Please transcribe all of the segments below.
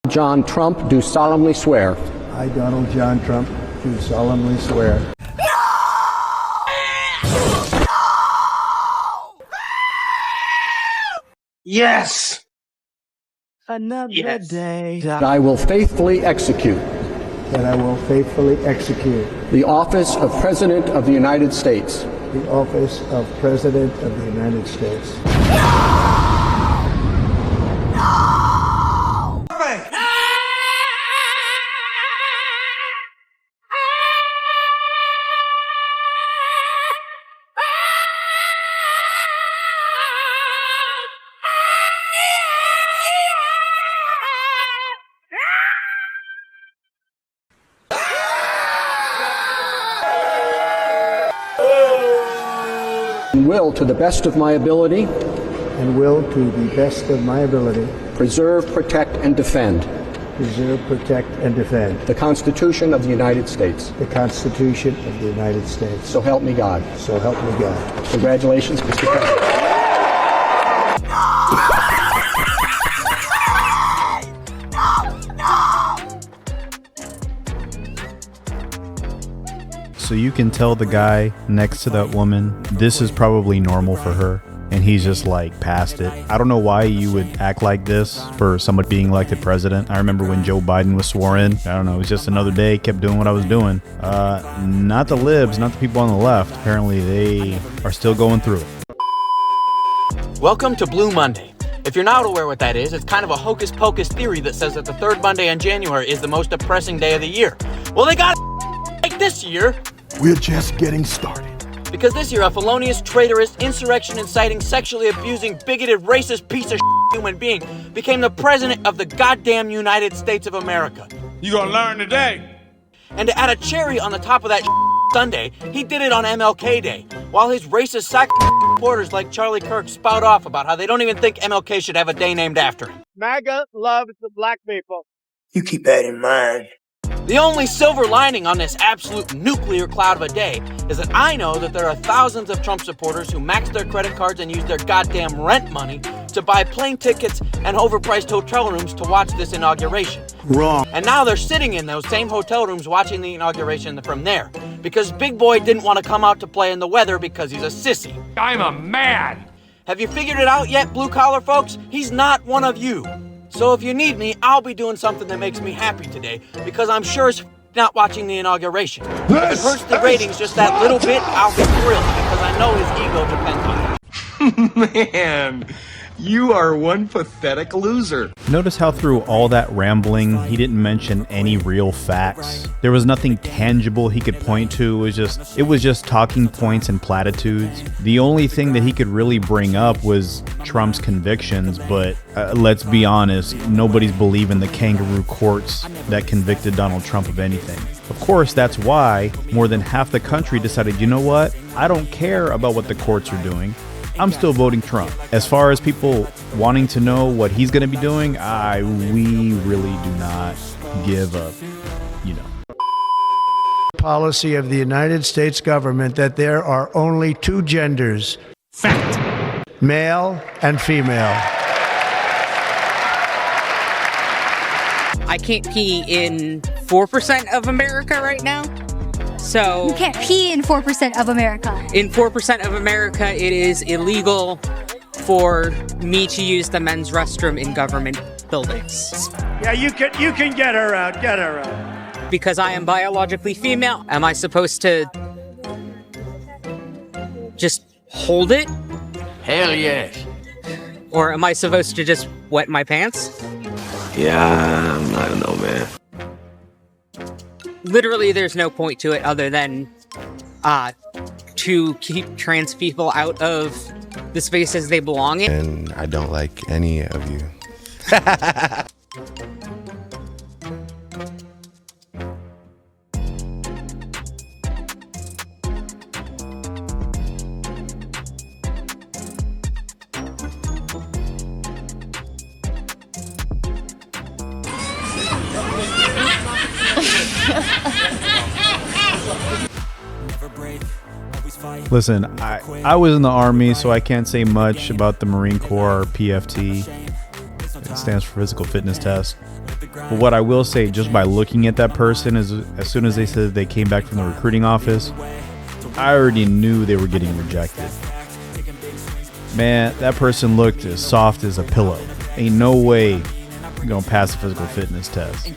John Trump, do solemnly swear. I, Donald John Trump, do solemnly swear. Yes! Another day. That I will faithfully execute That I will faithfully execute the office of President of the United States the office of President of the United States and will, to the best of my ability, and will, to the best of my ability, preserve, protect, and defend preserve, protect, and defend the Constitution of the United States. the Constitution of the United States. So help me God. So help me God. Congratulations, Mr. President. So you can tell the guy next to that woman, this is probably normal for her. And he's just like past it. I don't know why you would act like this for somebody being elected president. I remember when Joe Biden was sworn in. I don't know. It was just another day. Kept doing what I was doing. Not the libs, not the people on the left. Apparently they are still going through it. Welcome to Blue Monday. If you're not aware what that is, it's kind of a hocus pocus theory that says that the third Monday in January is the most depressing day of the year. Well, they got like this year. We're just getting started. Because this year, a felonious, traitorous, insurrection-inciting, sexually abusing, bigoted, racist piece of human being became the president of the goddamn United States of America. You gonna learn today. And to add a cherry on the top of that Sunday, he did it on MLK Day, while his racist sack supporters like Charlie Kirk spout off about how they don't even think MLK should have a day named after him. MAGA loves the black people. You keep that in mind. The only silver lining on this absolute nuclear cloud of a day is that I know that there are thousands of Trump supporters who max their credit cards and use their goddamn rent money to buy plane tickets and overpriced hotel rooms to watch this inauguration. Wrong. And now they're sitting in those same hotel rooms watching the inauguration from there because Big Boy didn't want to come out to play in the weather because he's a sissy. I'm a man. Have you figured it out yet, blue collar folks? He's not one of you. So if you need me, I'll be doing something that makes me happy today, because I'm sure as not watching the inauguration. If it hurts the ratings just that little bit, I'll be thrilled, because I know his ego depends on it. Man, you are one pathetic loser. Notice how through all that rambling, he didn't mention any real facts. There was nothing tangible he could point to. It was just talking points and platitudes. The only thing that he could really bring up was Trump's convictions, but let's be honest, nobody's believing the kangaroo courts that convicted Donald Trump of anything. Of course, that's why more than half the country decided, you know what? I don't care about what the courts are doing. I'm still voting Trump. As far as people wanting to know what he's going to be doing, we really do not give a, Policy of the United States government that there are only two genders. Fact. Male and female. I can't pee in 4% of America right now. So you can't pee in 4% of America. In 4% of America, it is illegal for me to use the men's restroom in government buildings. Yeah, you can get her out. Get her out. Because I am biologically female, am I supposed to just hold it? Hell yes. Or am I supposed to just wet my pants? Yeah, I don't know, man. Literally, there's no point to it other than to keep trans people out of the spaces they belong in. And I don't like any of you. Listen, I was in the Army, so I can't say much about the Marine Corps, or PFT. It stands for Physical Fitness Test. But what I will say, just by looking at that person, as soon as they said they came back from the recruiting office, I already knew they were getting rejected. Man, that person looked as soft as a pillow. Ain't no way you're gonna pass the physical fitness test.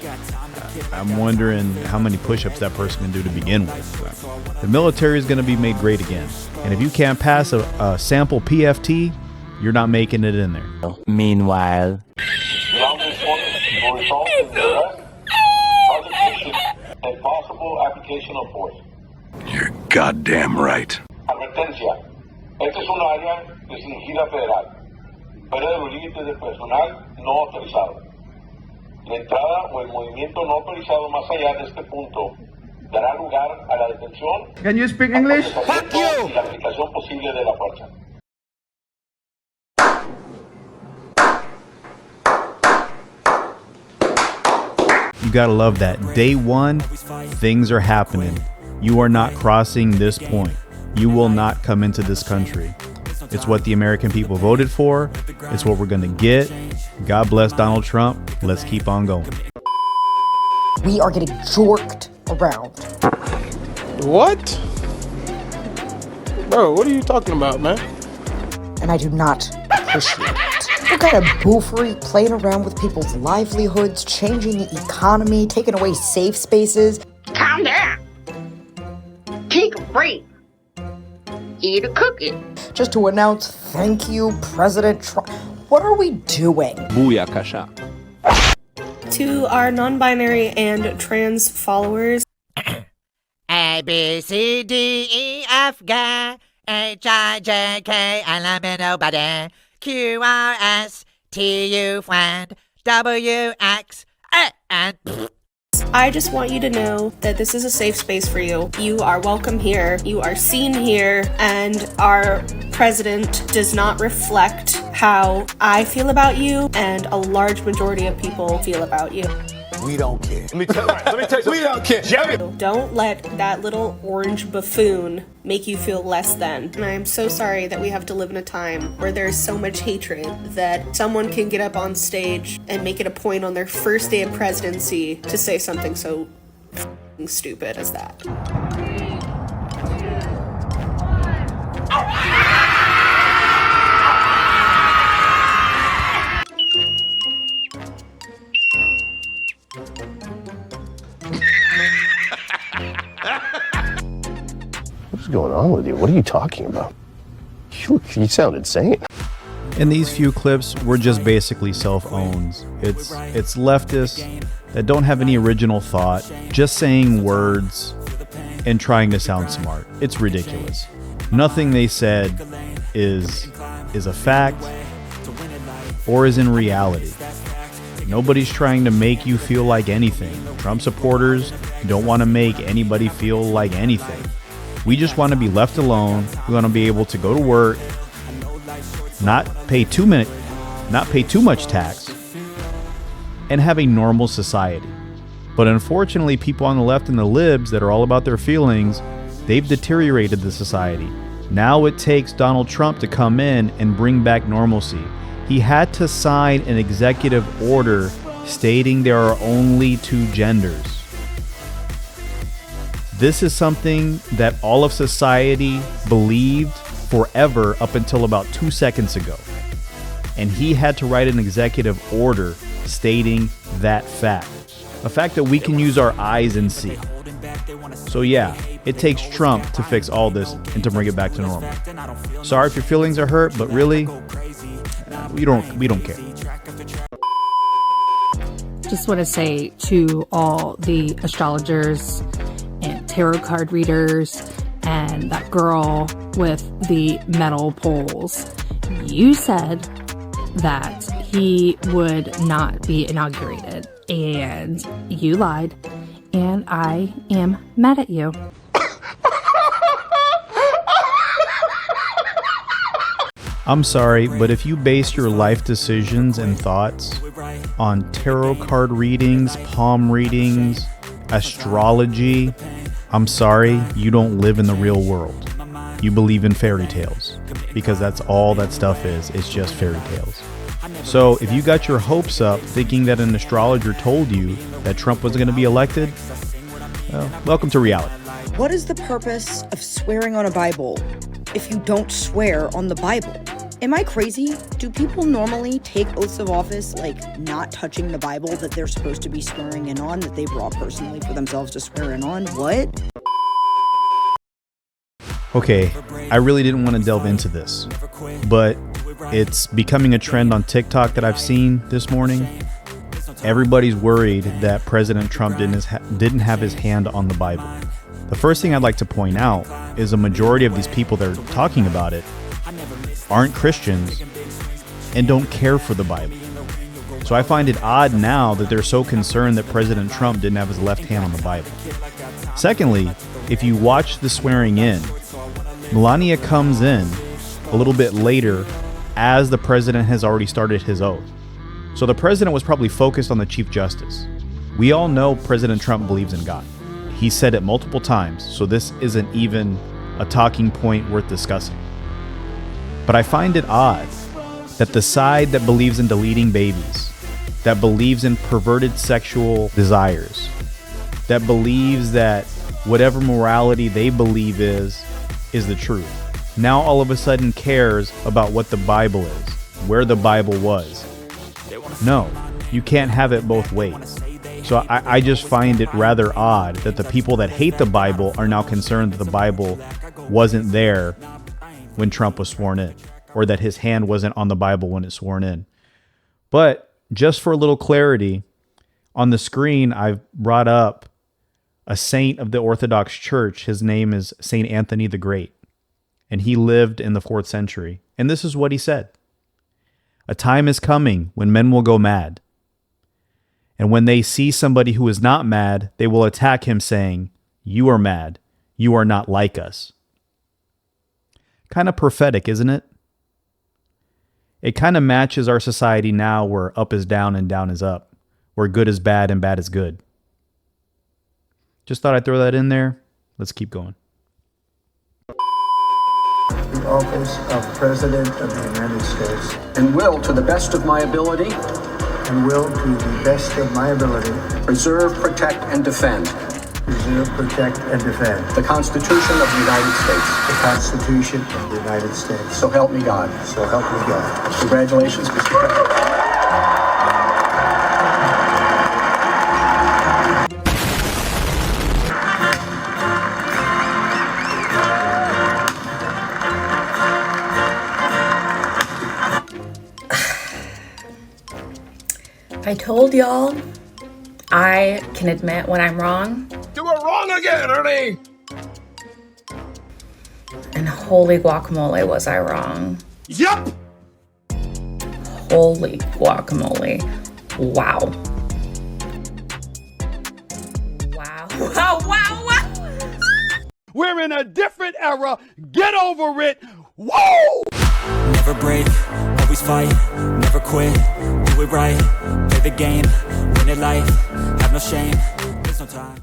I'm wondering how many push-ups that person can do to begin with. The military is gonna be made great again. And if you can't pass a sample PFT, you're not making it in there. Meanwhile, You're goddamn right. Advertencia. Esta es una área restringida federal, fuera de los límites de personal no autorizado. La entrada o el movimiento no autorizado más allá de este punto dará lugar a la detención. Can you speak English? Fuck you! Y la aplicación posible de la fuerza. You gotta love that. Day one, things are happening. You are not crossing this point. You will not come into this country. It's what the American people voted for. It's what we're gonna get. God bless Donald Trump. Let's keep on going. We are getting jorked around. What? Bro, what are you talking about, man? And I do not appreciate it. What kind of boofery, playing around with people's livelihoods, changing the economy, taking away safe spaces. Calm down. Take a break. Eat a cookie. Just to announce, thank you, President Trump. What are we doing? Booyakasha. To our non-binary and trans followers. A, B, C, D, E, F, G, H, I, J, K, L, M, N, O, B, Q, R, S, T, U, W, X, and I just want you to know that this is a safe space for you. You are welcome here. You are seen here. And our president does not reflect how I feel about you and a large majority of people feel about you. We don't care. Let me tell you, we don't care. Don't let that little orange buffoon make you feel less than. And I am so sorry that we have to live in a time where there is so much hatred that someone can get up on stage and make it a point on their first day of presidency to say something so stupid as that. What's going on with you? What are you talking about? You sound insane. And these few clips were just basically self-owns. It's leftists that don't have any original thought, just saying words and trying to sound smart. It's ridiculous. Nothing they said is a fact or is in reality. Nobody's trying to make you feel like anything. Trump supporters don't want to make anybody feel like anything. We just want to be left alone. We want to be able to go to work, not pay too much tax, and have a normal society. But unfortunately, people on the left and the libs that are all about their feelings, they've deteriorated the society. Now it takes Donald Trump to come in and bring back normalcy. He had to sign an executive order stating there are only two genders. This is something that all of society believed forever up until about 2 seconds ago. And he had to write an executive order stating that fact. A fact that we can use our eyes and see. So yeah, it takes Trump to fix all this and to bring it back to normal. Sorry if your feelings are hurt, but really, we don't care. Just want to say to all the astrologers and tarot card readers and that girl with the metal poles, you said that he would not be inaugurated, and you lied, and I am mad at you. I'm sorry, but if you base your life decisions and thoughts on tarot card readings, palm readings, astrology, I'm sorry, you don't live in the real world. You believe in fairy tales, because that's all that stuff is. It's just fairy tales. So if you got your hopes up thinking that an astrologer told you that Trump was going to be elected, well, welcome to reality. What is the purpose of swearing on a Bible if you don't swear on the Bible? Am I crazy? Do people normally take oaths of office, like not touching the Bible that they're supposed to be swearing in on, that they brought personally for themselves to swear in on? What? Okay, I really didn't want to delve into this, but it's becoming a trend on TikTok that I've seen this morning. Everybody's worried that President Trump didn't have his hand on the Bible. The first thing I'd like to point out is a majority of these people that are talking about it aren't Christians and don't care for the Bible. So I find it odd now that they're so concerned that President Trump didn't have his left hand on the Bible. Secondly, if you watch the swearing in, Melania comes in a little bit later as the president has already started his oath. So the president was probably focused on the Chief Justice. We all know President Trump believes in God. He said it multiple times, so this isn't even a talking point worth discussing. But I find it odd that the side that believes in deleting babies, that believes in perverted sexual desires, that believes that whatever morality they believe is the truth, now all of a sudden cares about what the Bible is, where the Bible was. No, you can't have it both ways. So I just find it rather odd that the people that hate the Bible are now concerned that the Bible wasn't there when Trump was sworn in, or that his hand wasn't on the Bible when it's sworn in. But just for a little clarity, on the screen I've brought up a saint of the Orthodox Church. His name is Saint Anthony the Great, and he lived in the 4th century. And this is what he said: "A time is coming when men will go mad. And when they see somebody who is not mad, they will attack him saying, 'You are mad. You are not like us.'" Kind of prophetic, isn't it? It kind of matches our society now, where up is down and down is up, where good is bad and bad is good. Just thought I'd throw that in there. Let's keep going. The office of President of the United States. And will, to the best of my ability, And will, to the best of my ability, preserve, protect, and defend preserve, protect, and defend the Constitution of the United States. the Constitution of the United States. So help me God. So help me God. Congratulations, Mr. President. I told y'all I can admit when I'm wrong. You were wrong again, Ernie! And holy guacamole, was I wrong. Yup! Holy guacamole. Wow. Wow. Wow, wow, wow. We're in a different era. Get over it. Whoa! Never break, always fight, never quit, do it right, play the game, win it life, have no shame, there's no time.